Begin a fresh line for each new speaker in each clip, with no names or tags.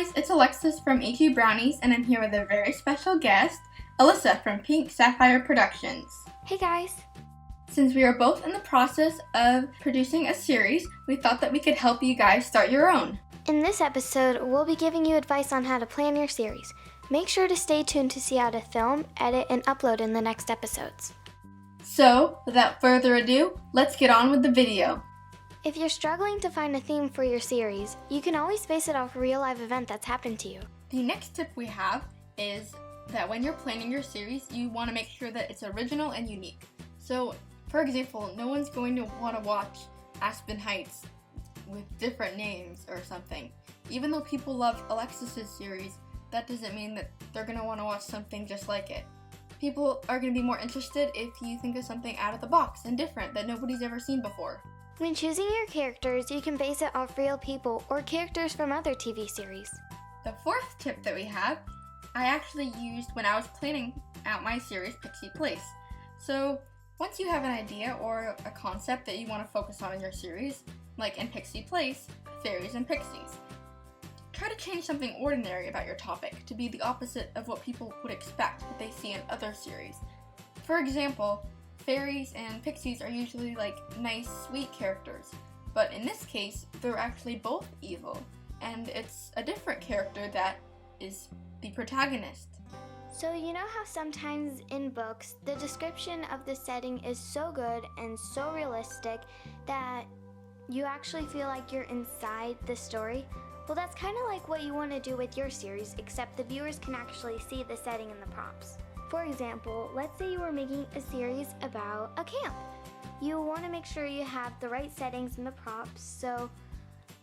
guys, it's Alexis from AGbrownies, and I'm here with a very special guest, Alyssa from Pink Sapphire Productions.
Hey guys!
Since we are both in the process of producing a series, we thought that we could help you guys start your own.
In this episode, we'll be giving you advice on how to plan your series. Make sure to stay tuned to see how to film, edit, and upload in the next episodes.
So, without further ado, let's get on with the video.
If you're struggling to find a theme for your series, you can always base it off a real life event that's happened to you.
The next tip we have is that when you're planning your series, you want to make sure that it's original and unique. So, for example, no one's going to want to watch Aspen Heights with different names or something. Even though people love Alexis's series, that doesn't mean that they're going to want to watch something just like it. People are going to be more interested if you think of something out of the box and different that nobody's ever seen before.
When choosing your characters, you can base it off real people or characters from other TV series.
The fourth tip that we have, I actually used when I was planning out my series, Pixie Place. So, once you have an idea or a concept that you want to focus on in your series, like in Pixie Place, fairies and pixies, try to change something ordinary about your topic to be the opposite of what people would expect what they see in other series. For example, fairies and pixies are usually like nice, sweet characters, but in this case, they're actually both evil, and it's a different character that is the protagonist.
So you know how sometimes in books, the description of the setting is so good and so realistic that you actually feel like you're inside the story? Well, that's kind of like what you want to do with your series, except the viewers can actually see the setting and the props. For example, let's say you were making a series about a camp. You want to make sure you have the right settings and the props, so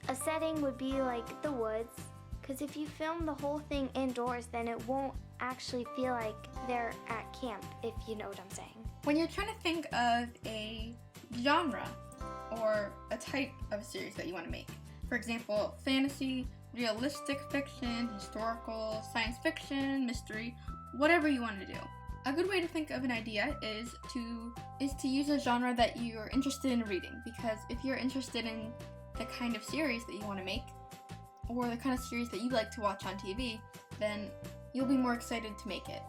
a setting would be like the woods, because if you film the whole thing indoors, then it won't actually feel like they're at camp, if you know what I'm saying.
When you're trying to think of a genre or a type of series that you want to make, for example, fantasy, realistic fiction, historical, science fiction, mystery, whatever you want to do. A good way to think of an idea is to use a genre that you're interested in reading, because if you're interested in the kind of series that you want to make, or the kind of series that you like to watch on TV, then you'll be more excited to make it.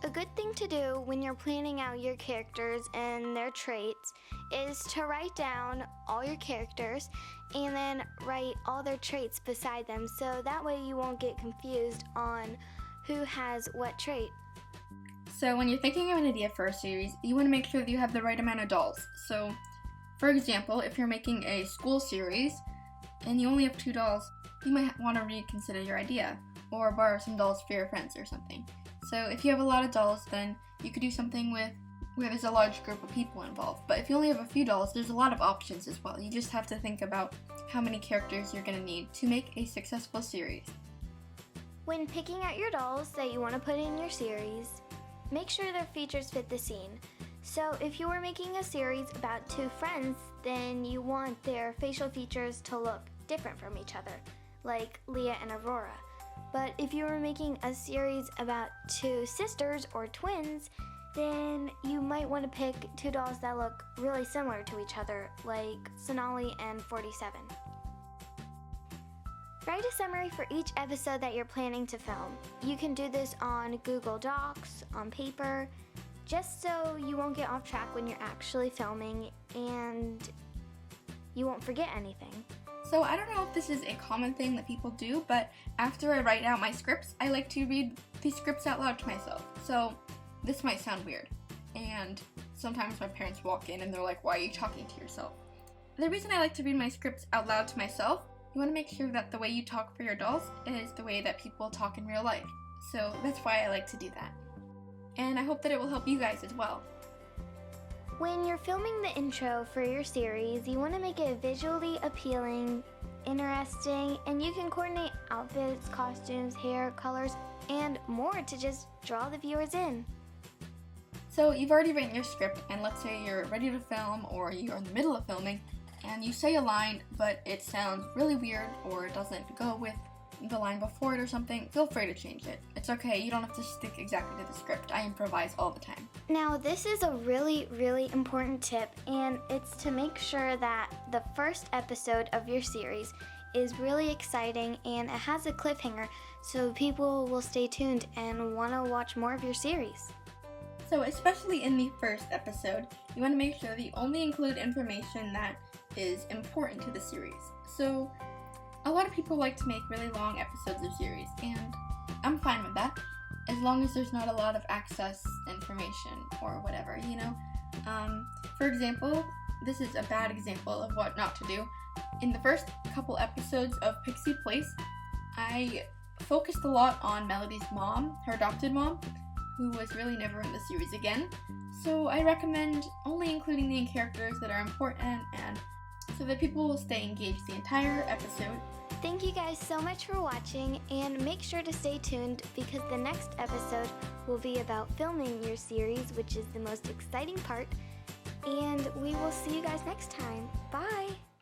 A good thing to do when you're planning out your characters and their traits is to write down all your characters and then write all their traits beside them, so that way you won't get confused on who has what trait.
So when you're thinking of an idea for a series, you want to make sure that you have the right amount of dolls. So, for example, if you're making a school series and you only have 2 dolls, you might want to reconsider your idea or borrow some dolls for your friends or something. So if you have a lot of dolls, then you could do something where there's a large group of people involved. But if you only have a few dolls, there's a lot of options as well. You just have to think about how many characters you're going to need to make a successful series.
When picking out your dolls that you want to put in your series, make sure their features fit the scene. So if you were making a series about 2 friends, then you want their facial features to look different from each other, like Leah and Aurora. But if you were making a series about 2 sisters or twins, then you might want to pick 2 dolls that look really similar to each other, like Sonali and 47. Write a summary for each episode that you're planning to film. You can do this on Google Docs, on paper, just so you won't get off track when you're actually filming and you won't forget anything.
So I don't know if this is a common thing that people do, but after I write out my scripts, I like to read these scripts out loud to myself. So this might sound weird, and sometimes my parents walk in and they're like, "Why are you talking to yourself?" The reason I like to read my scripts out loud to myself, you want to make sure that the way you talk for your dolls is the way that people talk in real life. So that's why I like to do that. And I hope that it will help you guys as well.
When you're filming the intro for your series, you want to make it visually appealing, interesting, and you can coordinate outfits, costumes, hair, colors, and more to just draw the viewers in.
So you've already written your script, and let's say you're ready to film or you're in the middle of filming, and you say a line, but it sounds really weird or it doesn't go with the line before it or something, feel free to change it. It's okay, you don't have to stick exactly to the script. I improvise all the time.
Now, this is a really, really important tip, and it's to make sure that the first episode of your series is really exciting and it has a cliffhanger, so people will stay tuned and want to watch more of your series.
So especially in the first episode, you want to make sure that you only include information that is important to the series. So a lot of people like to make really long episodes of series, and I'm fine with that, as long as there's not a lot of access information or whatever, you know? For example, this is a bad example of what not to do. In the first couple episodes of Pixie Place, I focused a lot on Melody's mom, her adopted mom, who was really never in the series again. So I recommend only including the characters that are important and so that people will stay engaged the entire episode.
Thank you guys so much for watching, and make sure to stay tuned because the next episode will be about filming your series, which is the most exciting part. And we will see you guys next time. Bye!